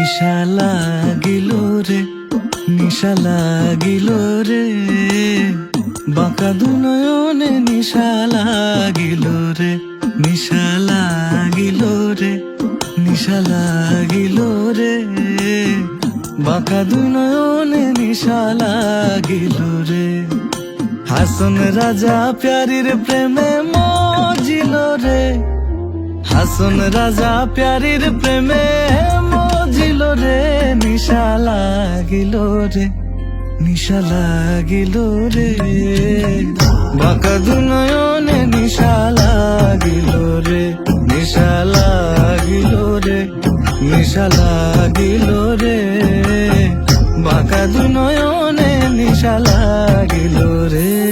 নিশা লাগিল রে, নিশা লাগিল রে, বাঁকা দুনয়নে নিশা লাগিল রে, নিশা লাগিল রে, নিশা লাগিল রে, বাঁকা দুনয়নে নিশা লাগিল রে। হাসন রাজা প্যারির প্রেমে মজিল রে, হাসন রাজা প্যারির প্রেমে মজিল রে, নিশা লাগিল রে, নিশা লাগিল রে, বাঁকা দুনয়নে নিশা লাগিল রে, নিশা লাগিল রে, নিশা লাগিল রে, বাঁকা দুনয়নে নিশা লাগিল রে।